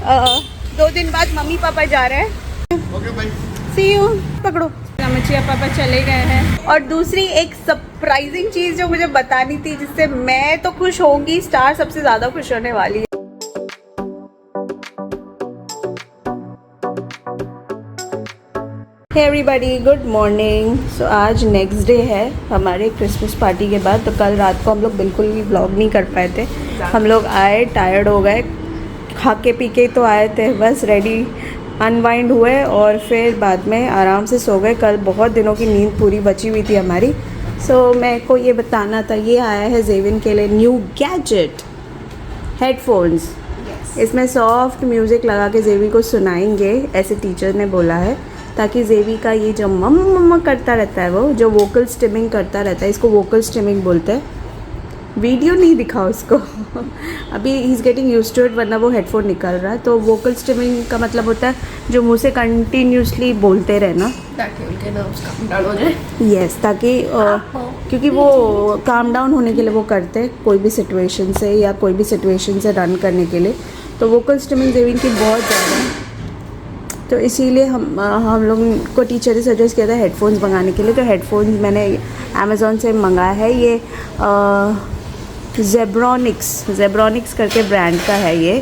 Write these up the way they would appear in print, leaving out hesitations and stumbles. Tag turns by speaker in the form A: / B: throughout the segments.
A: 2 दिन बाद mummy papa जा रहे हैं। Okay bye, see you. पकड़ो। मचिया पापा चले गए हैं। और दूसरी एक सरप्राइजिंग चीज़ जो मुझे बतानी थी, जिससे मैं तो खुश होंगी, स्टार सबसे ज़्यादा खुश होने वाली है। Hey everybody, good morning. So आज नेक्स्ट डे है हमारे क्रिसमस पार्टी के बाद। तो कल रात को हम लोग बिल्कुल भी व्लॉग नहीं कर पाए थे। हम लोग आए, टायर्ड हो गए, खा के पी के तो आए थे, बस रेडी अनवाइंड हुए और फिर बाद में आराम से सो गए। कल बहुत दिनों की नींद पूरी बची हुई थी हमारी। सो मेरे को ये बताना था, ये आया है जेविन के लिए न्यू गैजेट, हेडफोन्स। इसमें सॉफ्ट म्यूज़िक लगा के जेवी को सुनाएंगे, ऐसे टीचर ने बोला है, ताकि जेवी का ये जो मम्मा करता रहता है, वो जो वोकल स्टिमिंग करता रहता है, इसको वोकल स्टिमिंग बोलते हैं। वीडियो नहीं दिखा उसको अभी he is getting used to it, वरना वो हेडफोन निकल रहा है। तो वोकल स्टिमिंग का मतलब होता है जो मुंह से कंटिन्यूसली बोलते रहना,
B: ताकि उनके नर्व्स काम डाउन हो जाए।
A: यस, ताकि क्योंकि वो काम डाउन होने के लिए वो करते हैं कोई भी सिचुएशन से, या कोई भी सिचुएशन से रन करने के लिए। तो वोकल स्टिमिंग जेविन की बहुत ज़्यादा है, तो इसीलिए हम लोग को टीचर ने सजेस्ट किया था हेडफोन्स मंगाने के लिए। तो हेडफोन्स मैंने अमेज़ॉन से मंगाया है। ये जेब्रॉनिक्स करके ब्रांड का है ये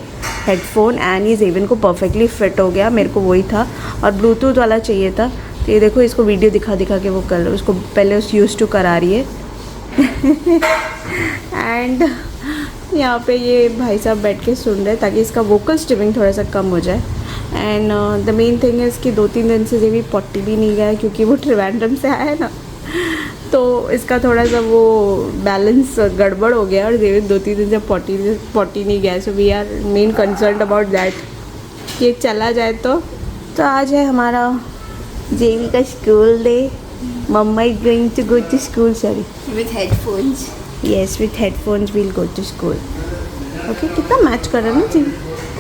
A: हेडफोन, एंड ये जेविन को परफेक्टली फिट हो गया। मेरे को वही था, और ब्लूटूथ वाला चाहिए था। तो ये देखो, इसको वीडियो दिखा के वो कर, उसको पहले उस यूज़ टू करा रही है एंड यहाँ पे ये भाई साहब बैठ के सुन रहे हैं, ताकि इसका वोकल स्टिमिंग थोड़ा सा कम हो जाए। एंड द मेन थिंग है इसकी 2-3 दिन से जेवी पॉटी भी नहीं गया है, क्योंकि वो त्रिवेंद्रम से आया है ना, तो इसका थोड़ा सा वो बैलेंस गड़बड़ हो गया, और जेवी 2-3 दिन से पॉटी नहीं गया। So we are main concern about that, ये चला जाए तो आज है हमारा जेवी का school day. Mamma is going to go to school, sorry,
B: with headphones.
A: Yes, with headphones we'll go to school. Okay, कितना मैच कर रहा है ना जी।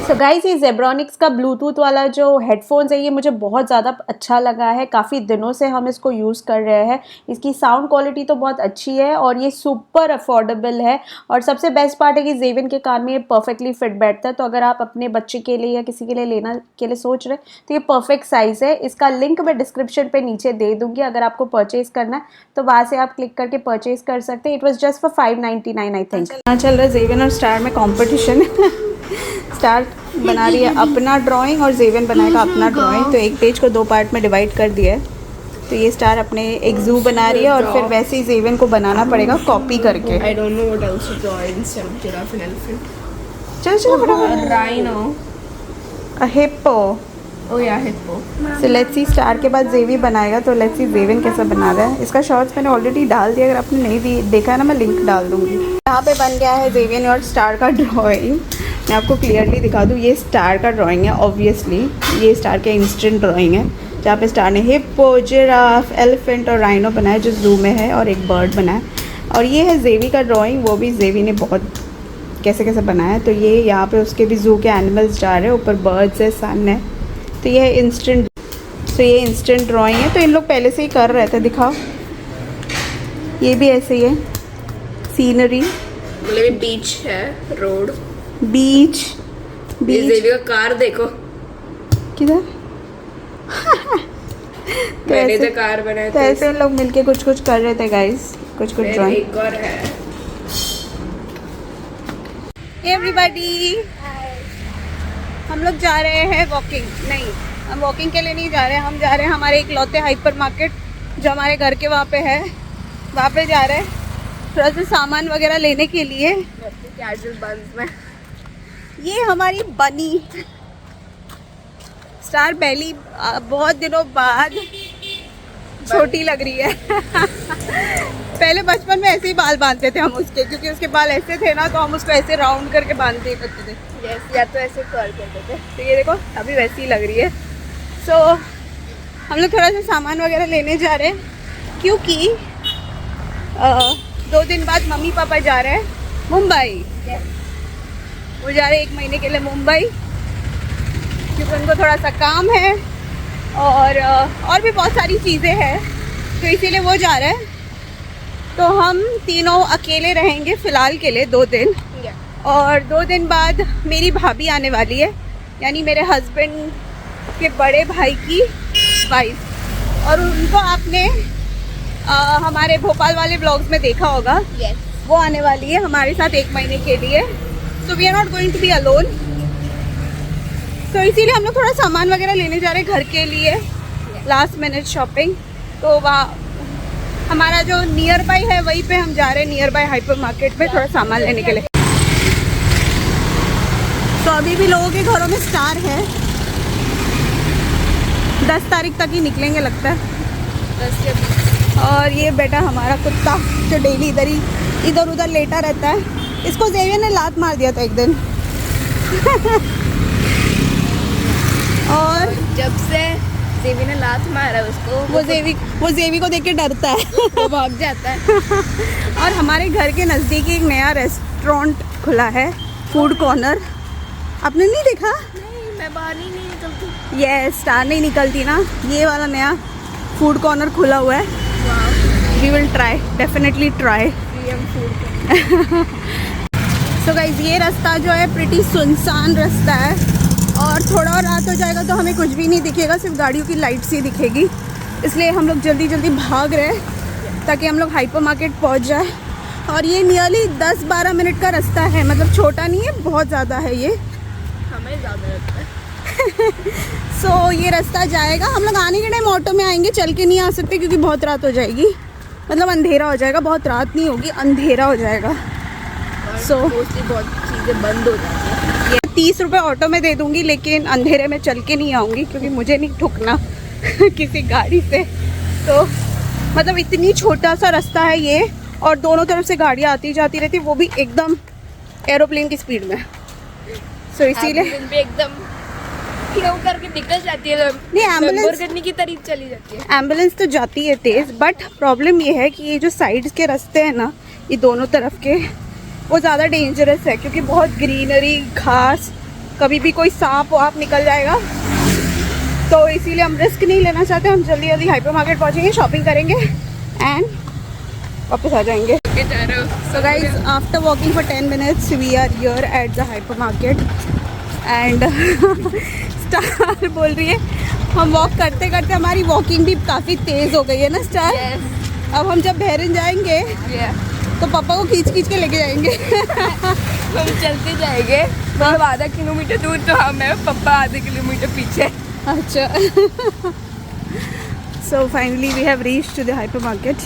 A: सो गाइस, ये जेब्रॉनिक्स का ब्लूटूथ वाला जो हेडफोन्स है, ये मुझे बहुत ज़्यादा अच्छा लगा है। काफ़ी दिनों से हम इसको यूज़ कर रहे हैं। इसकी साउंड क्वालिटी तो बहुत अच्छी है, और ये सुपर अफोर्डेबल है। और सबसे बेस्ट पार्ट है कि जेविन के कान में ये परफेक्टली फिट बैठता है। तो अगर आप अपने बच्चे के लिए या किसी के लिए लेना के लिए सोच रहे हैं, तो ये परफेक्ट साइज़ है। इसका लिंक मैं डिस्क्रिप्शन पर नीचे दे दूँगी, अगर आपको परचेज़ करना है तो वहाँ से आप क्लिक करके परचेज़ कर सकते हैं। It was just for 599 I think. चल रहा है जेविन और स्टार में कॉम्पिटिशन स्टार बना रही है अपना ड्राइंग, और जेविन बनाएगा अपना ड्राइंग। तो एक पेज को 2 पार्ट में डिवाइड कर दिया है। तो ये स्टार अपने एक जू बना रही है, और फिर वैसे ही जेविन को बनाना पड़ेगा कॉपी करके।
B: I don't know what else to draw instead of giraffe and elephant.
A: चल फटाफट।
B: Rhino.
A: A hippo.
B: Oh yeah, hippo.
A: So let's see, star के बाद जेवी बनाएगा। तो लेट्स सी जेविन कैसा बना रहा है। इसका शॉर्ट्स मैंने ऑलरेडी डाल दिया, अगर आपने नहीं देखा है ना, मैं लिंक डाल दूँगी। यहाँ पे बन गया है जेविन और स्टार का ड्राइंग। मैं आपको क्लियरली दिखा दूँ, ये स्टार का ड्राइंग है। ऑब्वियसली ये स्टार के इंस्टेंट ड्राइंग है, जहाँ पे स्टार ने हिप्पो, जिराफ, एलिफेंट और राइनो बनाया जो जू में है, और एक बर्ड बनाया। और ये है जेवी का ड्राइंग, वो भी जेवी ने बहुत कैसे बनाया है। तो ये यहाँ पे उसके भी जू के एनिमल्स जा रहे हैं, ऊपर बर्ड्स है, सन है। तो ये है इंस्टेंट, तो ये इंस्टेंट ड्राइंग है। तो इन लोग पहले से ही कर रहे थे, दिखाओ। ये भी ऐसे ही है, सीनरी,
B: मतलब बीच है, रोड,
A: बीच
B: जेवी का कार देखो
A: किधर
B: मैंने जो कार बनाया
A: तो ऐसे इन लोग मिलके कुछ कर रहे थे गाइस, कुछ ड्राइंग।
B: एक और है।
A: एवरीबॉडी, हम लोग जा रहे हैं वॉकिंग, नहीं हम वॉकिंग के लिए नहीं जा रहे हैं, हम जा रहे हैं हमारे इकलौते हाइपर मार्केट जो हमारे घर के वहाँ पे है, वहाँ पे जा रहे हैं थोड़ा सा सामान वगैरह लेने के लिए।
B: कैजुअल बंस में
A: ये हमारी बनी स्टार बेली बहुत दिनों बाद छोटी लग रही है पहले बचपन में ऐसे ही बाल बांधते थे हम उसके, क्योंकि उसके बाल ऐसे थे ना, तो हम उसको ऐसे राउंड करके बांधते करते थे।
B: यस, या तो ऐसे कर्ल करते थे।
A: तो ये देखो अभी वैसी ही लग रही है। सो हम लोग थोड़ा सा सामान वगैरह लेने जा रहे हैं, क्योंकि 2 दिन बाद मम्मी पापा जा रहे हैं मुंबई। वो जा रहे हैं 1 महीने के लिए मुंबई, क्योंकि उनको थोड़ा सा काम है, और भी बहुत सारी चीज़ें हैं, तो इसीलिए वो जा रहे हैं। तो हम तीनों अकेले रहेंगे फ़िलहाल के लिए 2 दिन, और 2 दिन बाद मेरी भाभी आने वाली है। यानी मेरे हस्बैंड के बड़े भाई की वाइफ, और उनको आपने हमारे भोपाल वाले ब्लॉग्स में देखा होगा।
B: Yes.
A: वो आने वाली है हमारे साथ 1 महीने के लिए। So we are not going to be alone. So इसीलिए हम लोग थोड़ा सामान वगैरह लेने जा रहे हैं घर के लिए, लास्ट मिनट शॉपिंग। तो वहाँ हमारा जो नियर बाय है वहीं पे हम जा रहे हैं, नियर बाय हाइपर मार्केट में थोड़ा सामान लेने के लिए। तो अभी भी लोगों के घरों में स्टार है, 10 तारीख तक ही निकलेंगे लगता है।
B: 10 या 20।
A: और ये बेटा हमारा कुत्ता जो डेली इधर उधर लेटा रहता है, इसको जेवियर ने लात मार दिया था एक दिन। और
B: जब से जेवी ने लात मारा उसको,
A: वो जेवी को देख के डरता है।
B: वो भाग जाता है।
A: और हमारे घर के नज़दीक एक नया रेस्टोरेंट खुला है, फूड कॉर्नर। आपने नहीं देखा?
B: नहीं, मैं बाहर ही नहीं निकलती।
A: ये स्टार नहीं निकलती ना, ये वाला नया फूड कॉर्नर खुला हुआ है। We will try, definitely try. So guys ये रास्ता जो है प्रिटी सुनसान रास्ता है, और थोड़ा और रात हो जाएगा तो हमें कुछ भी नहीं दिखेगा, सिर्फ गाड़ियों की लाइट्स ही दिखेगी। इसलिए हम लोग जल्दी जल्दी भाग रहे हैं ताकि हम लोग हाइपर मार्केट पहुंच जाए। और ये नियरली 10-12 मिनट का रास्ता है, मतलब छोटा नहीं है, बहुत ज़्यादा है ये।
B: हमें ज़्यादा लगता है।
A: सो ये रास्ता जाएगा। हम लोग आने के टाइम ऑटो में आएंगे, चल के नहीं आ सकते क्योंकि बहुत रात हो जाएगी, मतलब अंधेरा हो जाएगा। बहुत रात नहीं होगी, अंधेरा हो जाएगा। सो
B: मोस्टली बहुत चीज़ें बंद हो जाती हैं।
A: ये 30 रुपये ऑटो में दे दूंगी, लेकिन अंधेरे में चल के नहीं आऊँगी क्योंकि मुझे नहीं ठुकना किसी गाड़ी से। तो मतलब इतनी छोटा सा रास्ता है ये, और दोनों तरफ से गाड़ियाँ आती जाती रहती, वो भी एकदम एरोप्लेन की स्पीड में। सो इसीलिए
B: एकदम फ्लो करके निकल जाती है,
A: नहीं, एम्बुलेंस
B: करने की तरह चली जाती है।
A: एम्बुलेंस तो जाती है तेज़, बट प्रॉब्लम ये है कि ये जो साइड्स के रास्ते हैं ना, ये दोनों तरफ के, वो ज़्यादा डेंजरस है क्योंकि बहुत ग्रीनरी, घास, कभी भी कोई सांप वाप निकल जाएगा। तो इसीलिए हम रिस्क नहीं लेना चाहते। हम जल्दी जल्दी हाइपर मार्केट पहुँचेंगे, शॉपिंग करेंगे एंड वापस आ जाएंगे। So guys after walking for 10 minutes we are here at the hyper market and star बोल रही है हम वॉक करते करते हमारी वॉकिंग भी काफ़ी तेज़ हो गई है ना स्टार।
B: Yes.
A: अब हम जब बहरीन जाएंगे तो पापा को खींच खींच के लेके जाएंगे।
B: हम चलते जाएंगे, मतलब आधा किलोमीटर दूर तो हम है, पापा आधे किलोमीटर पीछे।
A: अच्छा। So finally we have reached to the hyper market.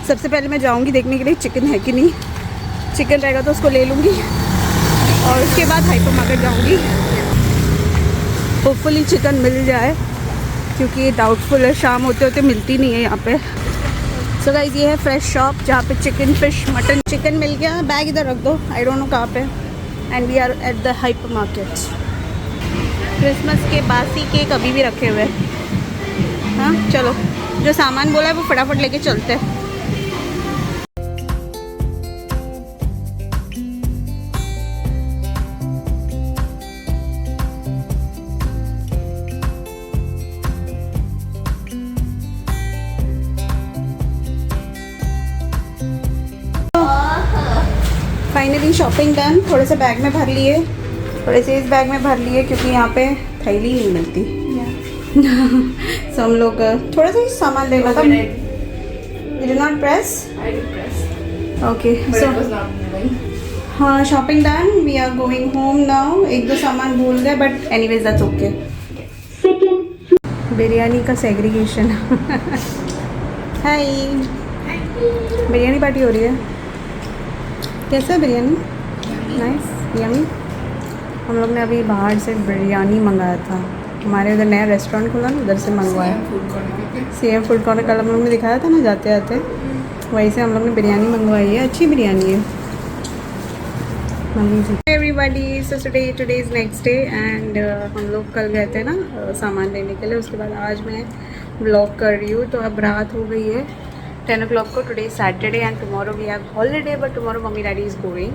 A: सबसे पहले मैं जाऊंगी देखने के लिए चिकन है कि नहीं, चिकन रहेगा तो उसको ले लूँगी, और उसके बाद हाइपर मार्केट जाऊँगी। होपफुली चिकन मिल जाए क्योंकि ये डाउटफुल है, शाम होते होते मिलती नहीं है यहाँ पे। सो गाइस ये है फ्रेश शॉप जहाँ पे चिकन, फिश, मटन। चिकन मिल गया, बैग इधर रख दो, आई डोंट नो कहाँ पे। And we are at the hyper market. Christmas के बासी केक अभी भी रखे हुए हैं। हाँ चलो, जो सामान बोला है वो फटाफट लेके चलते हैं। Finally shopping done. थोड़े से बैग में भर लिए, थोड़े से इस बैग में भर लिए क्योंकि यहाँ पे थैली नहीं मिलती। सो हम लोग थोड़ा सा ही सामान लेना था। Did you not press?
B: I did press,
A: Okay.
B: but
A: So
B: it was not moving.
A: हाँ shopping done, we are going home now. एक दो सामान भूल गए but anyways that's okay. Biryani का सेग्रीगेशन। हाय, बिरयानी पार्टी हो रही है। कैसा है बिरयानी? Nice, yummy. हम लोग ने अभी बाहर से बिरयानी मंगाया था, हमारे उधर नया रेस्टोरेंट खुला ना, उधर से मंगवाया। CM फूड कॉर्नर कल हम लोग ने दिखाया था ना जाते जाते, वहीं से हम लोग ने बिरयानी मंगवाई है। अच्छी बिरयानी है। मम्मी जी everybody, so today is next day and हम लोग कल गए थे ना सामान लेने के लिए, उसके बाद आज मैं ब्लॉग कर रही हूँ। तो अब रात हो गई है 10 o'clock को। Today Saturday and tomorrow we have holiday, but tomorrow mummy daddy is going.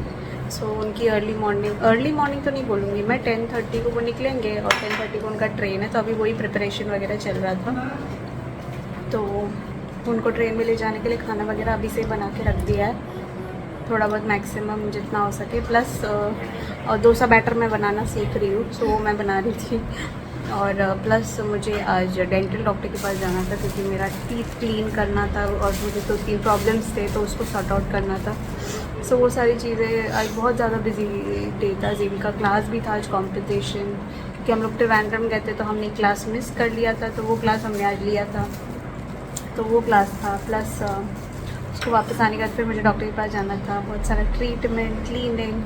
A: So उनकी अर्ली मॉर्निंग तो नहीं बोलूँगी मैं, 10:30 को वो निकलेंगे और 10:30 को उनका ट्रेन है। तो अभी वही प्रिपरेशन वगैरह चल रहा था, तो उनको ट्रेन में ले जाने के लिए खाना वगैरह अभी से बना के रख दिया है। थोड़ा बहुत मैक्सिमम जितना हो सके। प्लस डोसा बैटर मैं बनाना सीख रही हूँ, सो वो मैं बना रही थी। और प्लस मुझे आज डेंटल डॉक्टर के पास जाना था क्योंकि मेरा टीथ क्लीन करना था और मुझे 2-3 प्रॉब्लम्स थे तो उसको सॉर्ट आउट करना था। सो वो सारी चीज़ें आज बहुत ज़्यादा बिजी डे था। जेवी का क्लास भी था आज, कॉम्पिटिशन, क्योंकि हम लोग त्रिवेंद्रम गए थे तो हमने क्लास मिस कर लिया था, तो वो क्लास हमने आज लिया था, तो वो क्लास था। प्लस उसको वापस आने के बाद फिर मुझे डॉक्टर के पास जाना था, बहुत सारा ट्रीटमेंट, क्लीनिंग।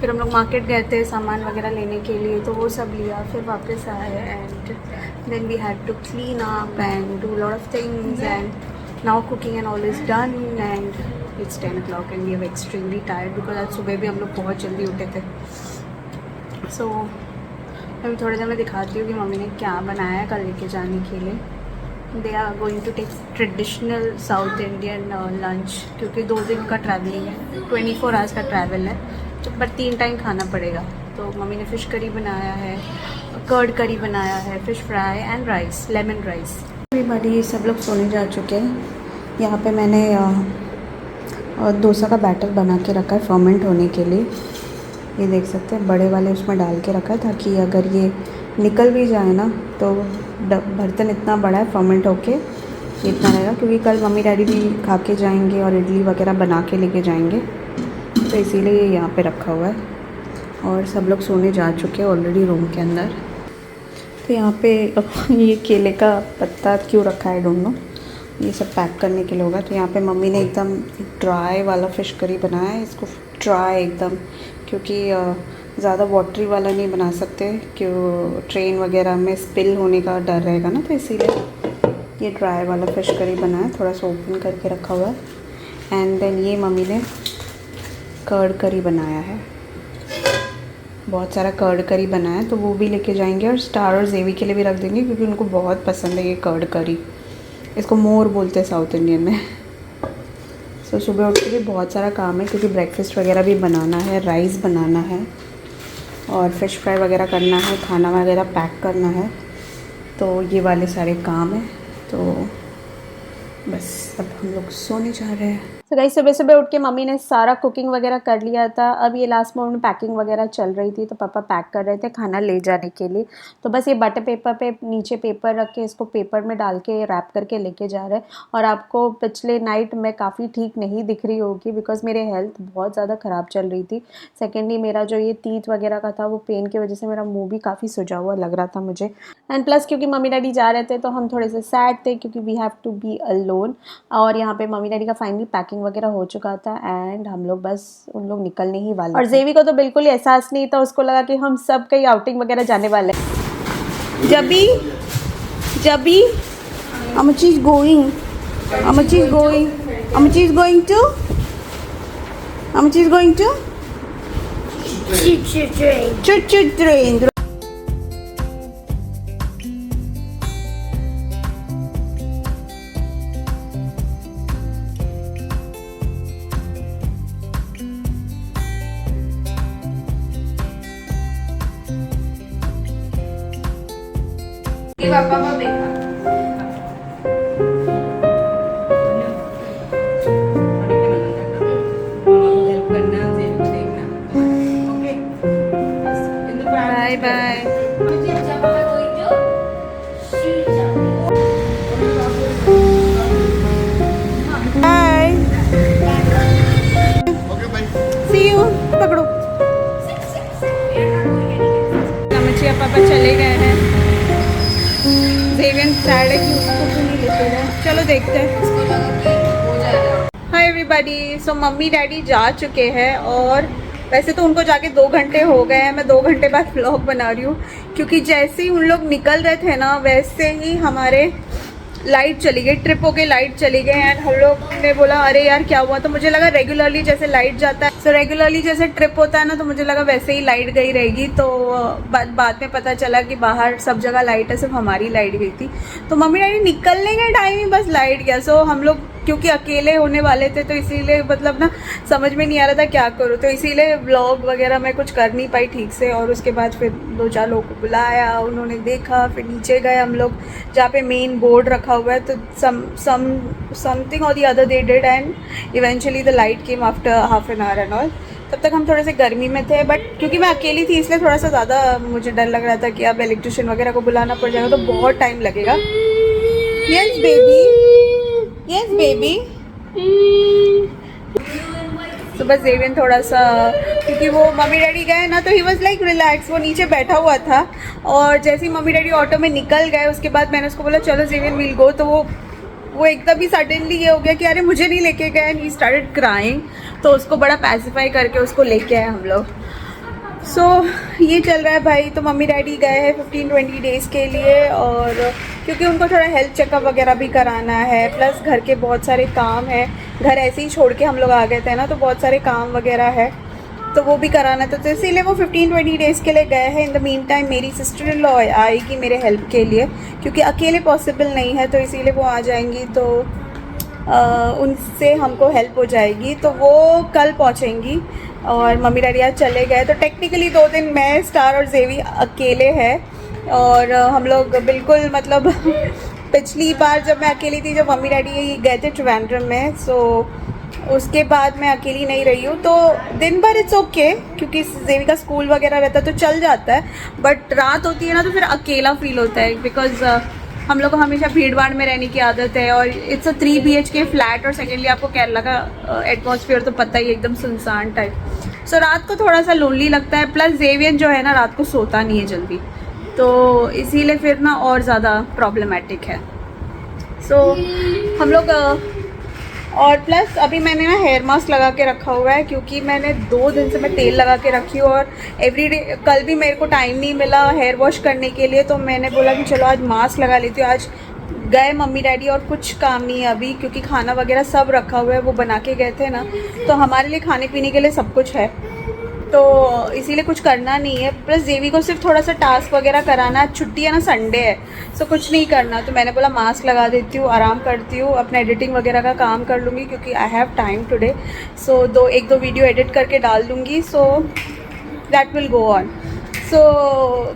A: फिर हम लोग मार्केट गए थे सामान वगैरह लेने के लिए, तो वो सब लिया, फिर वापस आए and then we had to clean up and do lot of things and now cooking and all is done and it's 10 o'clock and we are extremely tired because आज सुबह भी हम लोग बहुत जल्दी उठे थे। सो अभी थोड़ी देर में दिखाती हूँ कि मम्मी ने क्या बनाया है कल लेके जाने के लिए। They are going to take traditional South Indian lunch, क्योंकि 2 दिन का ट्रैवलिंग है, 24 आवर्स का ट्रैवल है, तो पर 3 टाइम खाना पड़ेगा। तो मम्मी ने फ़िश करी बनाया है, कर्ड करी बनाया है, fish fry and rice, lemon rice. Everybody, सब लोग सोने जा चुके हैं। यहाँ पे मैंने डोसा का बैटर बना के रखा है फर्मेंट होने के लिए। ये देख सकते हैं, बड़े वाले उसमें डाल के रखा है ताकि अगर ये निकल भी जाए ना तो बर्तन इतना बड़ा है, फर्मेंट होके इतना रहेगा, क्योंकि कल मम्मी डैडी भी खा के जाएंगे और इडली वगैरह बना के लेके जाएंगे, तो इसीलिए ये यहाँ पे रखा हुआ है। और सब लोग सोने जा चुके हैं ऑलरेडी रूम के अंदर। तो यहाँ पे ये केले का पत्ता क्यों रखा है, डोंट नो, ये सब पैक करने के लिए होगा। तो यहाँ पे मम्मी ने एकदम ड्राई वाला फ़िश करी बनाया है, इसको ड्राई एकदम, क्योंकि ज़्यादा वाटरी वाला नहीं बना सकते, क्यों ट्रेन वगैरह में स्पिल होने का डर रहेगा ना, तो इसीलिए ये ड्राई वाला फ़िश करी बनाया है, थोड़ा सा ओपन करके रखा हुआ है। एंड देन ये मम्मी ने कर्ड करी बनाया है, बहुत सारा कर्ड करी बनाया है, तो वो भी लेके जाएंगे और स्टार और जेवी के लिए भी रख देंगे क्योंकि उनको बहुत पसंद है ये कर्ड करी। इसको मोर बोलते हैं साउथ इंडियन में। सो सुबह उठ के भी बहुत सारा काम है क्योंकि ब्रेकफास्ट वगैरह भी बनाना है, राइस बनाना है और फ़िश फ्राई वगैरह करना है, खाना वगैरह पैक करना है, तो ये वाले सारे काम हैं। तो बस अब हम लोग सोने जा रहे हैं। तो गाइस, सुबह सुबह उठ के मम्मी ने सारा कुकिंग वगैरह कर लिया था। अब ये लास्ट मोमेंट में पैकिंग वगैरह चल रही थी, तो पापा पैक कर रहे थे खाना ले जाने के लिए। तो बस ये बटर पेपर पे नीचे पेपर रख के इसको पेपर में डाल के रैप करके लेके जा रहे हैं। और आपको पिछले नाइट में काफ़ी ठीक नहीं दिख रही होगी बिकॉज मेरे हेल्थ बहुत ज़्यादा ख़राब चल रही थी। सेकेंडली मेरा जो ये टीथ वगैरह का था वो पेन की वजह से मेरा मुँह भी काफ़ी सुजा हुआ लग रहा था मुझे। एंड प्लस क्योंकि मम्मी डैडी जा रहे थे तो हम थोड़े से सैड थे क्योंकि we have to be alone. और यहाँ पे मम्मी डैडी का फाइनली पैकिंग वगैरह हो चुका था एंड हम लोग बस उन लोग निकलने ही वाले। और जेवी को तो बिल्कुल ही एहसास नहीं था, उसको लगा कि हम सब कहीं आउटिंग वगैरह जाने वाले हैं। जबी Amachi is going to choo-choo train.
B: पापा को देखा
A: bye bye. Bye, see you. पकड़ो, अमचिया पापा चले गए हैं। देवेन सैड है कि उसको क्यों नहीं लेते गए। चलो देखते हैं। Hi everybody, so mummy daddy जा चुके हैं और वैसे तो उनको जाके 2 घंटे हो गए हैं। मैं 2 घंटे बाद व्लॉग बना रही हूँ क्योंकि जैसे ही उन लोग निकल रहे थे ना वैसे ही हमारे लाइट चली गई, ट्रिप हो गई, लाइट चली गई। एंड हम लोग ने बोला अरे यार क्या हुआ, तो मुझे लगा रेगुलरली जैसे लाइट जाता है, सो रेगुलरली जैसे ट्रिप होता है ना, तो मुझे लगा वैसे ही लाइट गई रहेगी। तो बाद में पता चला कि बाहर सब जगह लाइट है, सिर्फ हमारी लाइट गई थी। तो मम्मी डैडी निकलने के टाइम ही बस लाइट गया। सो हम लोग क्योंकि अकेले होने वाले थे तो इसीलिए मतलब ना समझ में नहीं आ रहा था क्या करूँ, तो इसीलिए व्लॉग वगैरह मैं कुछ कर नहीं पाई ठीक से। और उसके बाद फिर 2-4 लोगों को बुलाया, उन्होंने देखा, फिर नीचे गए हम लोग जहाँ पे मेन बोर्ड रखा हुआ है, तो समथिंग और the other they did and eventually the light came after half an hour and all. तब तक हम थोड़े से गर्मी में थे, बट क्योंकि मैं अकेली थी इसलिए थोड़ा सा ज़्यादा मुझे डर लग रहा था कि अब इलेक्ट्रिशियन वगैरह को बुलाना पड़ जाएगा तो बहुत टाइम लगेगा। Yes baby, yes baby. तो बस जेवियन थोड़ा सा, क्योंकि वो मम्मी डैडी गए ना तो ही वॉज लाइक रिलैक्स, वो नीचे बैठा हुआ था। और जैसे ही मम्मी डैडी ऑटो में निकल गए उसके बाद मैंने उसको बोला चलो जेवियन विल गो, तो वो एकदम ही सडनली ये हो गया कि अरे मुझे नहीं लेके गए, एंड ही स्टार्टेड क्राइंग। तो उसको बड़ा पैसिफाई करके उसको लेके आए हम लोग। सो ये चल रहा है भाई। तो मम्मी डैडी गए हैं 15-20 डेज़ के लिए, और क्योंकि उनको थोड़ा हेल्थ चेकअप वगैरह भी कराना है, प्लस घर के बहुत सारे काम हैं। घर ऐसे ही छोड़ के हम लोग आ गए थे ना, तो बहुत सारे काम वगैरह है तो वो भी कराना था, तो इसीलिए वो 15-20 डेज़ के लिए गए हैं। इन द मीन टाइम मेरी सिस्टर इन लॉ आएगी मेरे हेल्प के लिए, क्योंकि अकेले पॉसिबल नहीं है, तो इसीलिए वो आ जाएंगी। तो उनसे हमको हेल्प हो जाएगी। तो वो कल पहुंचेंगी और मम्मी डैडी आज चले गए। तो टेक्निकली 2 दिन मैं, स्टार और जेवी अकेले हैं। और हम लोग बिल्कुल मतलब पिछली बार जब मैं अकेली थी, जब मम्मी डैडी गए थे ट्रिवेंड्रम में, सो उसके बाद मैं अकेली नहीं रही हूँ। तो दिन भर इट्स ओके, क्योंकि जेवी का स्कूल वगैरह रहता है तो चल जाता है, बट रात होती है ना तो फिर अकेला फील होता है, बिकॉज हम लोग को हमेशा भीड़ भाड़ में रहने की आदत है। और इट्स अ 3 BHK फ्लैट, और सेकेंडली आपको केरला का एटमॉस्फेयर तो पता ही है, एकदम सुनसान टाइप। सो रात को थोड़ा सा लोनली लगता है। प्लस जेवियन जो है ना रात को सोता नहीं है जल्दी, तो इसीलिए फिर ना और ज़्यादा प्रॉब्लमेटिक है। सो हम लोग और प्लस अभी मैंने ना हेयर मास्क लगा के रखा हुआ है, क्योंकि मैंने 2 दिन से मैं तेल लगा के रखी हूँ, और एवरीडे कल भी मेरे को टाइम नहीं मिला हेयर वॉश करने के लिए, तो मैंने बोला कि चलो आज मास्क लगा लेती हूँ। आज गए मम्मी डैडी और कुछ काम नहीं है अभी, क्योंकि खाना वगैरह सब रखा हुआ है, वो बना के गए थे ना, तो हमारे लिए खाने पीने के लिए सब कुछ है, तो इसीलिए कुछ करना नहीं है। प्लस जेवी को सिर्फ थोड़ा सा टास्क वगैरह कराना, छुट्टी है ना, संडे है, सो कुछ नहीं करना। तो मैंने बोला मास्क लगा देती हूँ, आराम करती हूँ, अपना एडिटिंग वगैरह का काम कर लूँगी, क्योंकि I have time today. So 1-2 video edit करके डाल दूँगी, so that will go on. So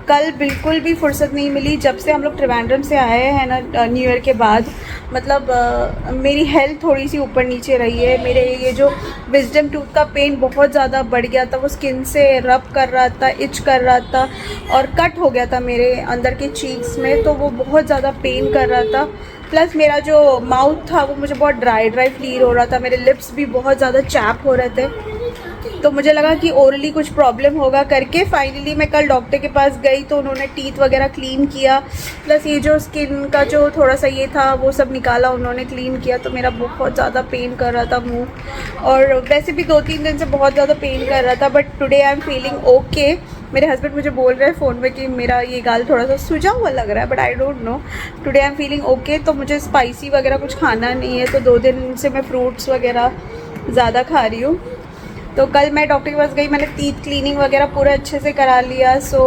A: कल बिल्कुल भी फुर्सत नहीं मिली, जब से हम लोग त्रिवेंद्रम से आए हैं ना न्यू ईयर के बाद, मतलब मेरी हेल्थ थोड़ी सी ऊपर नीचे रही है। मेरे ये जो विजडम टूथ का पेन बहुत ज़्यादा बढ़ गया था, वो स्किन से रब कर रहा था, इच कर रहा था, और कट हो गया था मेरे अंदर के चीक्स में, तो वो बहुत ज़्यादा पेन कर रहा था। प्लस मेरा जो माउथ था वो मुझे बहुत ड्राई फील हो रहा था, मेरे लिप्स भी बहुत ज़्यादा चैप हो रहे थे, तो मुझे लगा कि ओरली कुछ प्रॉब्लम होगा करके फाइनली मैं कल डॉक्टर के पास गई, तो उन्होंने टीथ वगैरह क्लीन किया, प्लस ये जो स्किन का जो थोड़ा सा ये था वो सब निकाला, उन्होंने क्लीन किया। तो मेरा बहुत ज़्यादा पेन कर रहा था मुंह, और वैसे भी 2-3 दिन से बहुत ज़्यादा पेन कर रहा था, but today I am feeling okay. मेरे हस्बैंड मुझे बोल रहे हैं फ़ोन में कि मेरा ये गाल थोड़ा सा सूजा हुआ लग रहा है, but I don't know, today I am feeling okay. तो मुझे स्पाइसी वगैरह कुछ खाना नहीं है, तो 2 दिन से मैं फ्रूट्स वगैरह ज़्यादा खा रही हूँ। तो कल मैं डॉक्टर के पास गई, मैंने टीथ क्लीनिंग वगैरह पूरा अच्छे से करा लिया। सो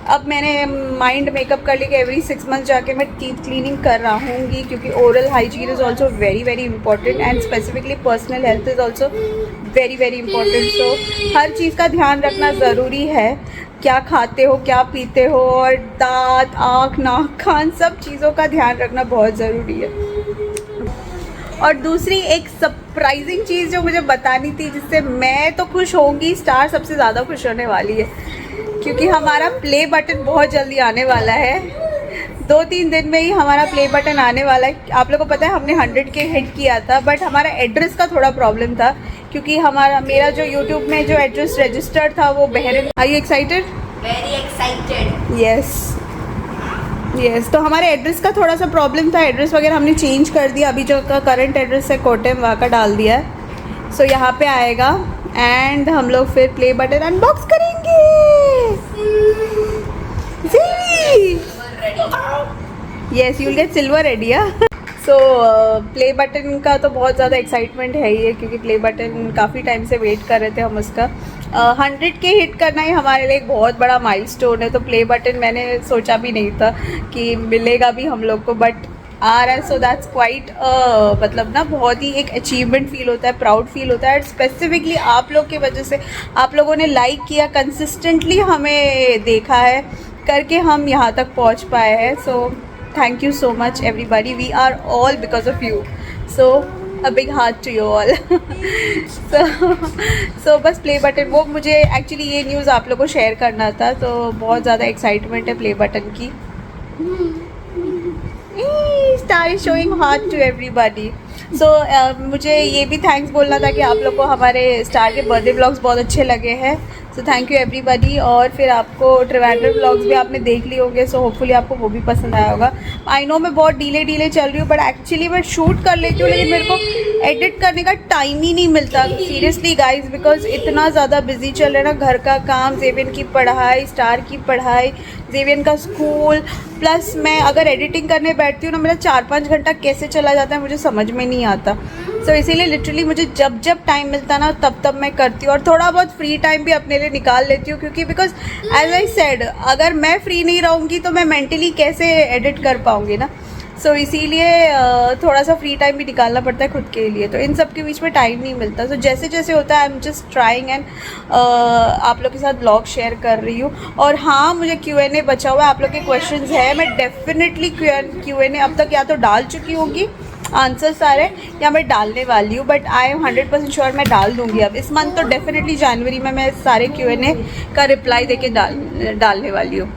A: अब मैंने माइंड मेकअप कर लिया कि एवरी 6 मंथ जाके मैं टीथ क्लीनिंग कर रहा हूँगी, क्योंकि oral hygiene is also very important, and specifically personal health is also very important. So हर चीज़ का ध्यान रखना ज़रूरी है, क्या खाते हो, क्या पीते हो, और दांत, आँख, नाक, कान, सब चीज़ों का ध्यान रखना बहुत ज़रूरी है। और दूसरी एक सरप्राइजिंग चीज़ जो मुझे बतानी थी, जिससे मैं तो खुश होंगी, स्टार सबसे ज़्यादा खुश होने वाली है, क्योंकि हमारा प्ले बटन बहुत जल्दी आने वाला है। 2-3 दिन में ही हमारा प्ले बटन आने वाला है। आप लोगों को पता है हमने 100K हिट किया था, बट हमारा एड्रेस का थोड़ा प्रॉब्लम था, क्योंकि मेरा जो यूट्यूब में जो एड्रेस रजिस्टर्ड था वो Bahrain. Are you excited?
B: Very excited.
A: Yes, तो हमारे एड्रेस का थोड़ा सा प्रॉब्लम था, एड्रेस वगैरह हमने चेंज कर दिया, अभी जो का करंट एड्रेस है कोटेम, वहाँ का डाल दिया है। सो यहाँ पे आएगा, एंड हम लोग फिर प्ले बटन अनबॉक्स करेंगे। Yes, you will get silver ready. So play button का तो बहुत ज़्यादा एक्साइटमेंट है ही है, क्योंकि प्ले बटन काफ़ी टाइम से वेट कर रहे थे हम उसका। 100K हिट करना ही हमारे लिए एक बहुत बड़ा माइलस्टोन है, तो प्ले बटन मैंने सोचा भी नहीं था कि मिलेगा भी हम लोग को, बट आ रहा है, सो दैट्स क्वाइट मतलब ना बहुत ही एक अचीवमेंट फील होता है, प्राउड फील होता है। स्पेसिफिकली आप लोग की वजह से, आप लोगों ने लाइक किया, कंसिस्टेंटली हमें देखा है करके हम यहाँ तक पहुँच पाए हैं। So thank you so much everybody, we are all because of you. So a big heart to you all. So बस प्ले बटन, वो मुझे एक्चुअली ये न्यूज़ आप लोगों को शेयर करना था, तो बहुत ज़्यादा एक्साइटमेंट है प्ले बटन की। Star is showing heart to everybody. So मुझे ये भी थैंक्स बोलना था कि आप लोग को हमारे स्टार के बर्थडे व्लॉग्स बहुत अच्छे लगे हैं। So thank you everybody. और फिर आपको ट्रिवेंड्रम व्लॉग्स भी आपने देख लिए होंगे, सो होपफुली आपको वो भी पसंद आया होगा। आई नो मैं बहुत डीले चल रही हूँ, बट एक्चुअली मैं शूट कर लेती हूँ, लेकिन मेरे को एडिट करने का टाइम ही नहीं मिलता सीरियसली गाइज, बिकॉज इतना ज़्यादा बिजी चल रहा है ना, घर का काम, जेवियन की पढ़ाई, स्टार की पढ़ाई, जेवियन का स्कूल, प्लस मैं अगर एडिटिंग करने बैठती हूँ ना, मेरा 4-5 घंटा कैसे चला जाता है मुझे समझ में नहीं आता। सो इसीलिए लिटरली मुझे जब जब टाइम मिलता है ना तब मैं करती हूँ, और थोड़ा बहुत फ्री टाइम भी अपने लिए निकाल लेती हूँ, क्योंकि बिकॉज एज आई सेड, अगर मैं फ्री नहीं रहूँगी तो मैं मेंटली कैसे एडिट कर पाऊँगी ना। सो इसीलिए थोड़ा सा फ्री टाइम भी निकालना पड़ता है खुद के लिए, तो इन सब के बीच में टाइम नहीं मिलता। सो जैसे जैसे होता है I am just trying and आप लोग के साथ ब्लॉग शेयर कर रही हूँ। और हाँ, मुझे Q&A बचा हुआ है, आप लोग के क्वेश्चंस है, मैं डेफिनेटली Q&A अब तक या तो डाल चुकी होंगी आंसर सारे, या मैं डालने वाली हूँ, बट आई एम 100% श्योर मैं डाल दूँगी अब इस मंथ, तो डेफिनेटली जनवरी में मैं सारे Q&A का रिप्लाई देके डालने वाली हूँ।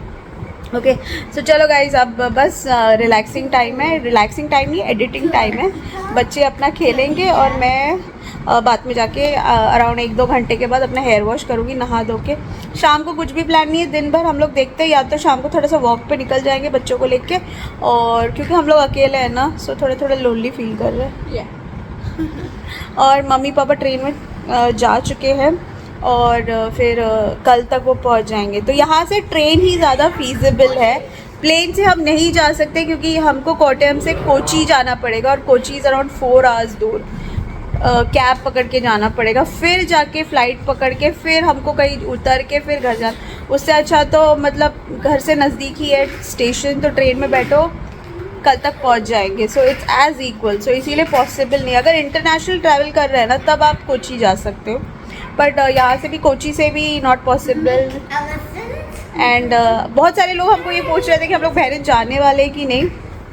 A: ओके, सो चलो गाइज, अब बस रिलैक्सिंग टाइम है, रिलैक्सिंग टाइम नहीं, एडिटिंग टाइम है। बच्चे अपना खेलेंगे और मैं बाद में जाके अराउंड 1-2 घंटे के बाद अपना हेयर वॉश करूँगी नहा धो के। शाम को कुछ भी प्लान नहीं है, दिन भर हम लोग देखते हैं, या तो शाम को थोड़ा सा वॉक पे निकल जाएंगे बच्चों को लेके, और क्योंकि हम लोग अकेले हैं ना, सो थोड़े लोनली फील कर रहे हैं। और मम्मी पापा ट्रेन में जा चुके हैं, और फिर कल तक वो पहुंच जाएंगे, तो यहाँ से ट्रेन ही ज़्यादा फीजिबल है। प्लेन से हम नहीं जा सकते, क्योंकि हमको कोट्टयम से कोची जाना पड़ेगा, और कोची इज़ अराउंड 4 आवर्स दूर। कैब पकड़ के जाना पड़ेगा, फिर जाके फ़्लाइट पकड़ के फिर हमको कहीं उतर के फिर घर जाना। उससे अच्छा तो मतलब घर से नज़दीक ही है स्टेशन, तो ट्रेन में बैठो कल तक पहुंच जाएंगे। सो इट्स एज इक्वल, सो इसीलिए पॉसिबल नहीं। अगर इंटरनेशनल ट्रैवल कर रहे हैं ना, तब आप कोची जा सकते हो, बट यहाँ से भी, कोची से भी नॉट पॉसिबल। एंड बहुत सारे लोग हमको ये पूछ रहे थे कि हम लोग बहरीन जाने वाले कि नहीं।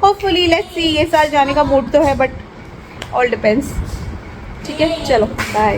A: होपफुली लेट्स सी, ये साल जाने का मूड तो है, बट ऑल डिपेंड्स। ठीक है, चलो बाय।